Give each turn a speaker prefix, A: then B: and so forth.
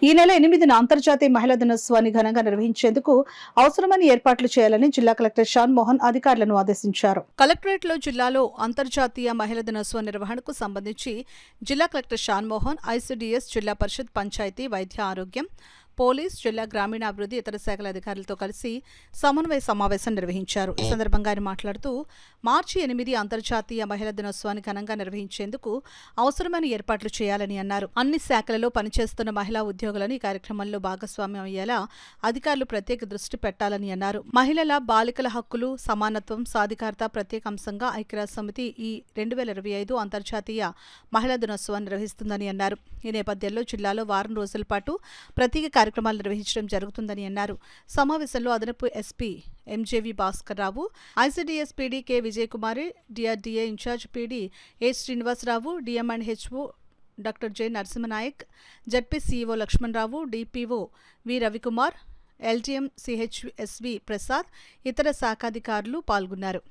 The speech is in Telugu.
A: ఈ నెల 8న అంతర్జాతీయ మహిళా దినోత్సవాన్ని ఘనంగా నిర్వహించేందుకు అవసరమైన ఏర్పాట్లు చేయాలని జిల్లా కలెక్టర్ షాన్ మోహన్ అధికారులను ఆదేశించారు. కలెక్టరేట్లో జిల్లాలో అంతర్జాతీయ మహిళా దినోత్సవం నిర్వహణకు సంబంధించి జిల్లా కలెక్టర్ షాన్ మోహన్, ఐసీడీఎస్, జిల్లా పరిషత్, పంచాయతీ, వైద్య ఆరోగ్యం, పోలీస్, జిల్లా గ్రామీణాభివృద్ధి, ఇతర శాఖల అధికారులతో కలిసి సమన్వయ సమావేశం నిర్వహించారు. ఈ సందర్భంగా ఆయన మాట్లాడుతూ మార్చి 8 అంతర్జాతీయ మహిళా దినోత్సవాన్ని ఘనంగా నిర్వహించేందుకు అవసరమైన ఏర్పాట్లు చేయాలని అన్నారు. అన్ని శాఖలలో పనిచేస్తున్న మహిళా ఉద్యోగులను ఈ కార్యక్రమంలో భాగస్వామ్యం అయ్యేలా అధికారులు ప్రత్యేక దృష్టి పెట్టాలని అన్నారు. మహిళల, బాలికల హక్కులు, సమానత్వం, సాధికారత ప్రత్యేక అంశంగా ఐక్యరాజ్యసమితి ఈ 2025 అంతర్జాతీయ మహిళా దినోత్సవాన్ని నిర్వహిస్తుందని అన్నారు. ఈ నేపథ్యంలో జిల్లాలో వారం రోజుల పాటు ప్రత్యేక కార్యక్రమాలు నిర్వహించడం జరుగుతుందని అన్నారు. సమావేశంలో అదనపు SP MJV Bhaskar Rao, ICDS PD K Vijayakumari, DRDA in-charge PD A Srinivasa Rao, DM and HO doctor J Narasimha Naik, ZP CEO Lakshmana Rao, DPO V Ravikumar, LTM CHSV Prasad, ఇతర శాఖాధికారులు పాల్గొన్నారు.